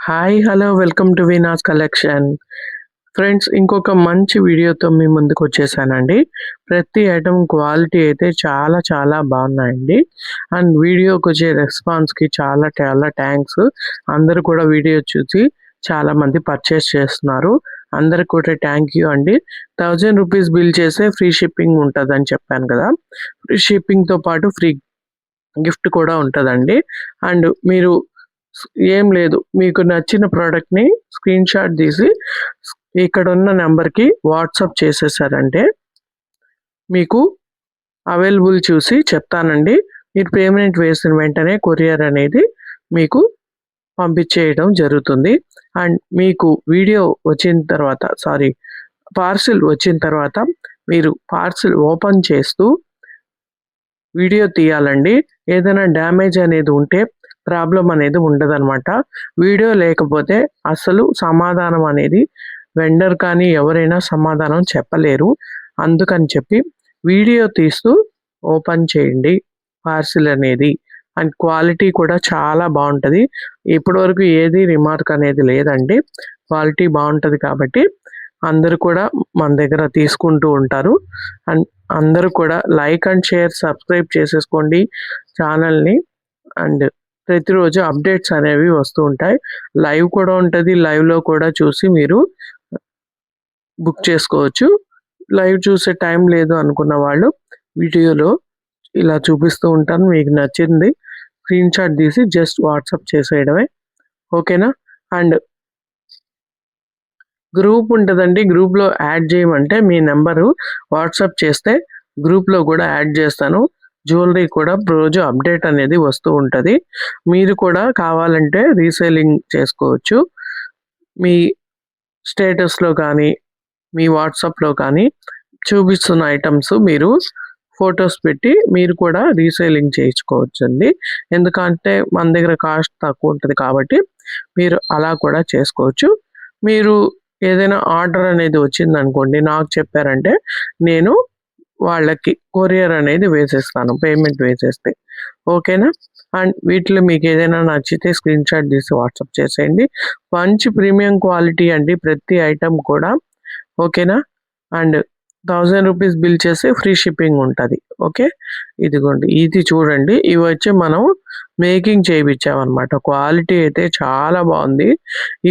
Hi hello welcome to Veena's collection. Friends, ఇంకొక మంచి వీడియోతో మీ ముందుకు వచ్చేసానండి. ప్రతి ఐటమ్ క్వాలిటీ అయితే చాలా చాలా బాగున్నాయండి. అండ్ వీడియోకి వచ్చే రెస్పాన్స్కి చాలా చాలా థ్యాంక్స్. అందరూ కూడా వీడియో చూసి చాలామంది పర్చేస్ చేస్తున్నారు. అందరికి కూడా థ్యాంక్ యూ అండి. 1000 రూపీస్ బిల్ చేస్తే ఫ్రీ షిప్పింగ్ ఉంటుందని చెప్పాను కదా. ఫ్రీ షిప్పింగ్తో పాటు ఫ్రీ గిఫ్ట్ కూడా ఉంటుందండి. అండ్ మీరు ఏం లేదు, మీకు నచ్చిన ప్రోడక్ట్‌ని స్క్రీన్ షాట్ తీసి ఇక్కడున్న నెంబర్‌కి వాట్సాప్ చేసేసారంటే మీకు అవైలబుల్ చూసి చెప్తానండి. మీరు పేమెంట్ వేసిన వెంటనే కొరియర్ అనేది మీకు పంపించేయడం జరుగుతుంది. అండ్ మీకు వీడియో వచ్చిన తర్వాత పార్సిల్ వచ్చిన తర్వాత మీరు పార్సిల్ ఓపెన్ చేస్తూ వీడియో తీయాలండి. ఏదైనా డ్యామేజ్ అనేది ఉంటే ప్రాబ్లం అనేది ఉండదనమాట. వీడియో లేకపోతే అసలు సమాధానం అనేది వెండర్ కానీ ఎవరైనా సమాధానం చెప్పలేరు. అందుకని చెప్పి వీడియో తీస్తూ ఓపెన్ చేయండి పార్సిల్ అనేది. అండ్ క్వాలిటీ కూడా చాలా బాగుంటుంది. ఇప్పటివరకు ఏది రిమార్క్ అనేది లేదండి. క్వాలిటీ బాగుంటుంది కాబట్టి అందరూ కూడా మన దగ్గర తీసుకుంటూ ఉంటారు. అండ్ అందరూ కూడా లైక్ అండ్ షేర్ సబ్స్క్రైబ్ చేసేసుకోండి ఛానల్ని. అండ్ ప్రతిరోజు అప్డేట్స్ అనేవి వస్తూ ఉంటాయి. లైవ్ కూడా ఉంటుంది. లైవ్లో కూడా చూసి మీరు బుక్ చేసుకోవచ్చు. లైవ్ చూసే టైం లేదు అనుకున్న వాళ్ళు వీడియోలో ఇలా చూపిస్తూ ఉంటాను. మీకు నచ్చింది స్క్రీన్ షాట్ తీసి జస్ట్ వాట్సాప్ చేసేయడమే, ఓకేనా. అండ్ గ్రూప్ ఉంటుందండి. గ్రూప్లో యాడ్ చేయమంటే మీ నెంబరు వాట్సాప్ చేస్తే గ్రూప్లో కూడా యాడ్ చేస్తాను. జ్యువెలరీ కూడా రోజు అప్డేట్ అనేది వస్తూ ఉంటుంది. మీరు కూడా కావాలంటే రీసేలింగ్ చేసుకోవచ్చు. మీ స్టేటస్లో కానీ మీ వాట్సాప్లో కానీ చూపిస్తున్న ఐటమ్స్ మీరు ఫొటోస్ పెట్టి మీరు కూడా రీసేలింగ్ చేయించుకోవచ్చండి. ఎందుకంటే మన దగ్గర కాస్ట్ తక్కువ ఉంటుంది కాబట్టి మీరు అలా కూడా చేసుకోవచ్చు. మీరు ఏదైనా ఆర్డర్ అనేది వచ్చిందనుకోండి, నాకు చెప్పారంటే నేను వాళ్ళకి కొరియర్ అనేది వేసేస్తాను, పేమెంట్ వేసేస్తే, ఓకేనా. అండ్ వీటిలో మీకు ఏదైనా నచ్చితే స్క్రీన్ షాట్ తీసి వాట్సాప్ చేసేయండి. మంచి ప్రీమియం క్వాలిటీ అండి ప్రతి ఐటమ్ కూడా, ఓకేనా. అండ్ 1000 రూపీస్ బిల్ చేస్తే ఫ్రీ షిప్పింగ్ ఉంటుంది, ఓకే. ఇదిగోండి, ఇది చూడండి. ఇవి వచ్చి మనం మేకింగ్ చేయించామన్నమాట. క్వాలిటీ అయితే చాలా బాగుంది.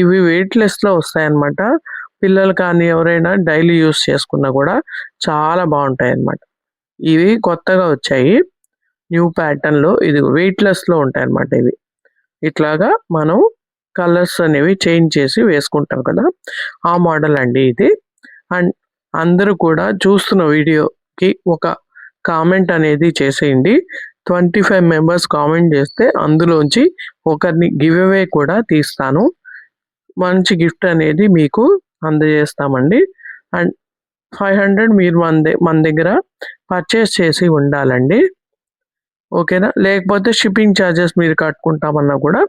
ఇవి వెయిట్లెస్లో వస్తాయన్నమాట. పిల్లలు కానీ ఎవరైనా డైలీ యూస్ చేసుకున్నా కూడా చాలా బాగుంటాయి అన్నమాట. ఇవి కొత్తగా వచ్చాయి న్యూ ప్యాటర్న్లో. ఇది వెయిట్లెస్లో ఉంటాయి అన్నమాట. ఇవి ఇట్లాగా మనం కలర్స్ అనేవి చేంజ్ చేసి వేసుకుంటాం కదా, ఆ మోడల్ అండి ఇది. అండ్ అందరూ కూడా చూస్తున్న వీడియోకి ఒక కామెంట్ అనేది చేసేయండి. 25 మెంబర్స్ కామెంట్ చేస్తే అందులోంచి ఒకరిని గివ్ అవే కూడా తీస్తాను. మంచి గిఫ్ట్ అనేది మీకు అందజేస్తామండి. అండ్ 500 మీరు మన దగ్గర పర్చేస్ చేసి ఉండాలండి, ఓకేనా. లేకపోతే షిప్పింగ్ ఛార్జెస్ మీరు కట్టుకుంటామన్నా కూడా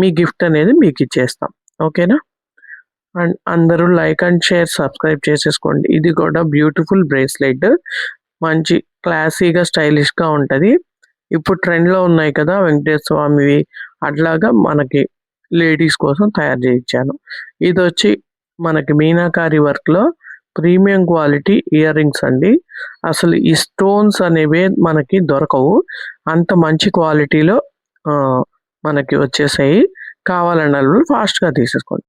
మీ గిఫ్ట్ అనేది మీకు ఇచ్చేస్తాం, ఓకేనా. అండ్ అందరూ లైక్ అండ్ షేర్ సబ్స్క్రైబ్ చేసేసుకోండి. ఇది కూడా బ్యూటిఫుల్ బ్రేస్లెట్, మంచి క్లాసీగా స్టైలిష్గా ఉంటుంది. ఇప్పుడు ట్రెండ్లో ఉన్నాయి కదా వెంకటేశ్వర స్వామివి, అట్లాగా మనకి లేడీస్ కోసం తయారు చేయించాను. ఇది వచ్చి మనకి మీనాకారి వర్క్లో ప్రీమియం క్వాలిటీ ఇయర్ రింగ్స్ అండి. అసలు ఈ స్టోన్స్ అనేవి మనకి దొరకవు, అంత మంచి క్వాలిటీలో మనకి వచ్చేసాయి. కావాలన్న వాళ్ళు ఫాస్ట్గా తీసేసుకోండి.